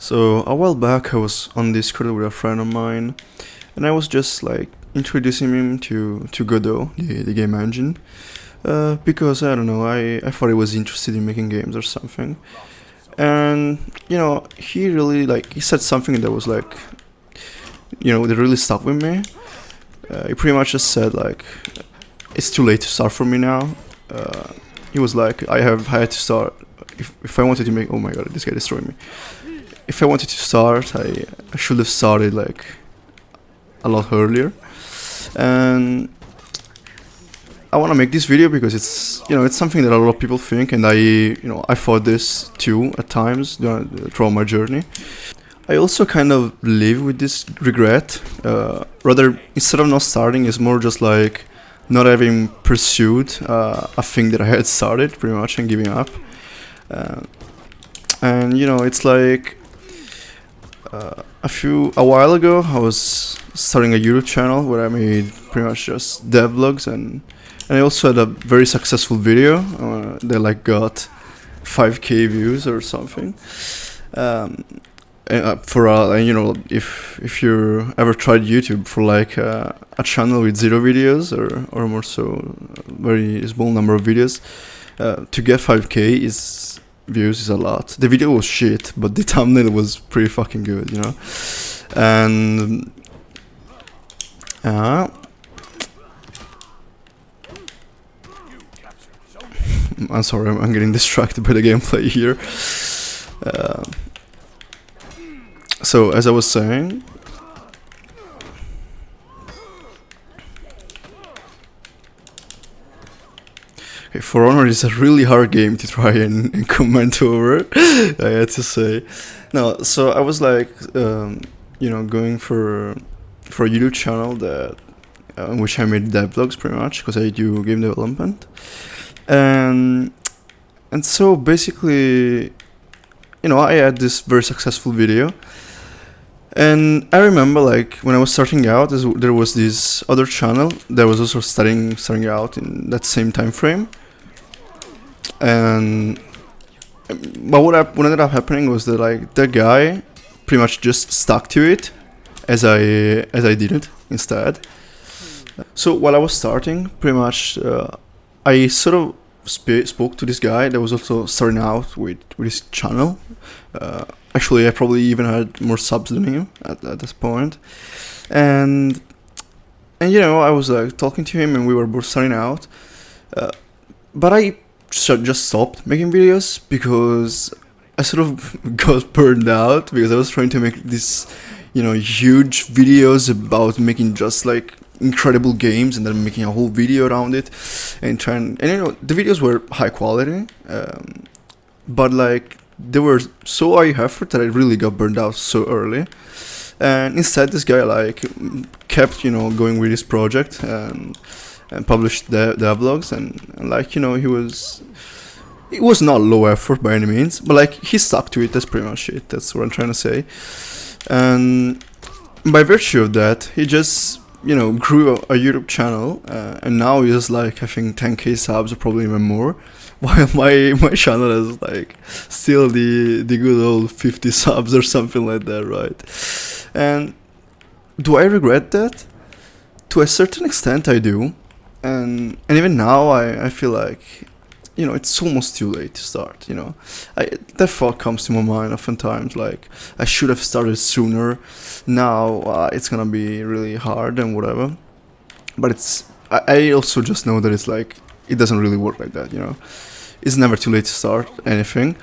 So a while back, I was on Discord with a friend of mine, and I was just like introducing him to Godot, the game engine, because I don't know, I thought he was interested in making games or something, and he really like he said something that was like that really stuck with me. He pretty much just said like it's too late to start for me now. Uh, he was like I have had to start if I wanted to make. Oh my god, this guy destroyed me. If I wanted to start, I should have started like a lot earlier. And I want to make this video because it's something that a lot of people think, and I thought this too at times throughout my journey. I also kind of live with this regret. Rather, instead of not starting, it's more just like not having pursued a thing that I had started pretty much and giving up. Uh, and it's like a while ago, I was starting a YouTube channel where I made pretty much just devlogs, and I also had a very successful video that like got 5k views or something. If you ever tried YouTube for like a channel with 0 videos or more so very small number of videos, to get 5k views is a lot. The video was shit, but the thumbnail was pretty fucking good, And I'm sorry, I'm getting distracted by the gameplay here. So as I was saying, okay, For Honor is a really hard game to try and comment over. I had to say, no. So I was like, going for a YouTube channel that in which I made devlogs pretty much because I do game development, and so basically, I had this very successful video. And I remember, like, when I was starting out, there was this other channel that was also starting out in that same time frame. And but what ended up happening was that like that guy pretty much just stuck to it, as I didn't instead. So while I was starting, pretty much, I sort of spoke to this guy that was also starting out with his channel. Actually, I probably even had more subs than him at this point, and I was like talking to him, and we were both starting out, but I just stopped making videos because I sort of got burned out because I was trying to make these, huge videos about making just like incredible games and then making a whole video around it, and the videos were high quality, but like they were so high effort that I really got burned out so early. And instead, this guy like kept going with his project and published the vlogs, and like it was not low effort by any means, but like he stuck to it. That's pretty much it. That's what I'm trying to say. And by virtue of that, he just grew a YouTube channel, and now he has like I think 10k subs or probably even more, while my channel is like still the good old 50 subs or something like that, right? And do I regret that? To a certain extent, I do, and even now I feel like it's almost too late to start. That thought comes to my mind oftentimes, like I should have started sooner. Now it's gonna be really hard and whatever, but I also just know that it's like it doesn't really work like that. It's never too late to start anything,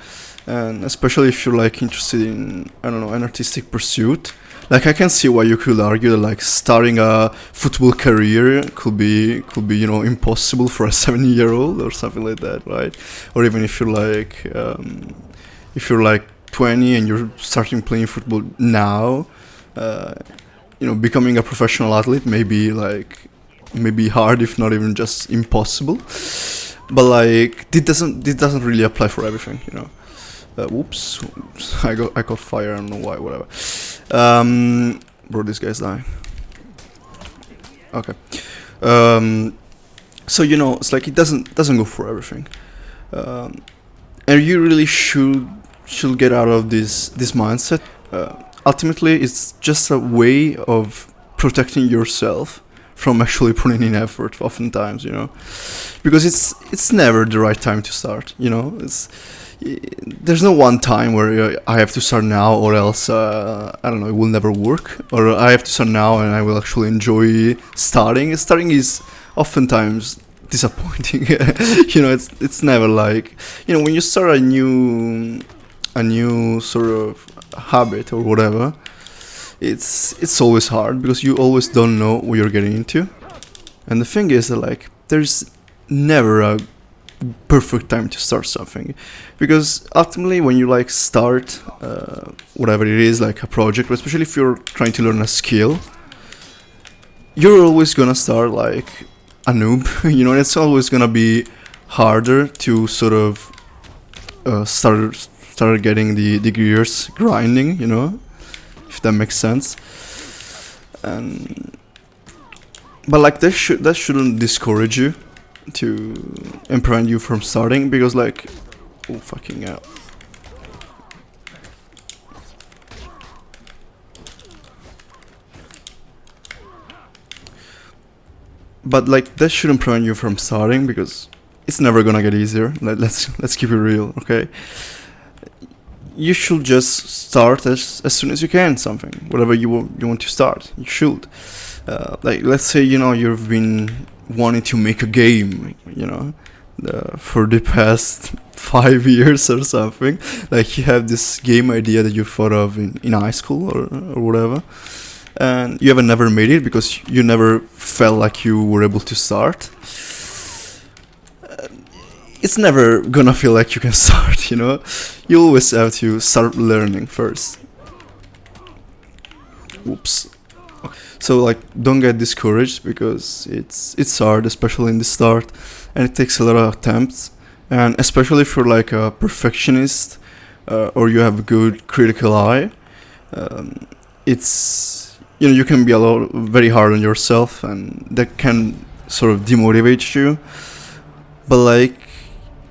and especially if you're like interested in, I don't know, an artistic pursuit. Like I can see why you could argue that like starting a football career could be impossible for a 7-year-old or something like that, right? Or even if you're like 20 and you're starting playing football now, becoming a professional athlete may be hard, if not even just impossible. But like this doesn't really apply for everything, whoops, I got fire. I don't know why. Whatever. Bro, this guy's dying. Okay. So it's like it doesn't go for everything, and you really should should get out of this mindset. Ultimately, it's just a way of protecting yourself from actually putting in effort. Oftentimes, because it's never the right time to start. There's no one time where I have to start now, or else I don't know, it will never work, or I have to start now and I will actually enjoy starting. Starting is oftentimes disappointing. It's never like, when you start a new sort of habit or whatever. It's always hard because you always don't know what you're getting into, and the thing is that like there's never a perfect time to start something, because ultimately when you like start whatever it is, like a project, or especially if you're trying to learn a skill, you're always gonna start like a noob. It's always gonna be harder to sort of start getting the gears grinding, if that makes sense. And but like that shouldn't discourage you to and prevent you from starting, because like, oh fucking hell. But like that shouldn't prevent you from starting, because it's never gonna get easier. Let's keep it real, okay? You should just start as soon as you can something, whatever you want to start. You should. Like let's say you've been wanting to make a game, for the past 5 years or something. Like you have this game idea that you thought of in high school or whatever, and you haven't never made it because you never felt like you were able to start. It's never gonna feel like you can start. You always have to start learning first. Whoops. So like, don't get discouraged, because it's hard, especially in the start, and it takes a lot of attempts. And especially if you're like a perfectionist, or you have a good critical eye, it's you can be very hard on yourself, and that can sort of demotivate you. But like,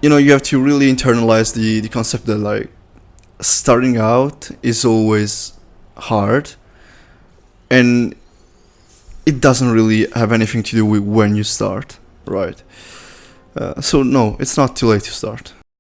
you have to really internalize the concept that like starting out is always hard, and it doesn't really have anything to do with when you start, right? So no, it's not too late to start.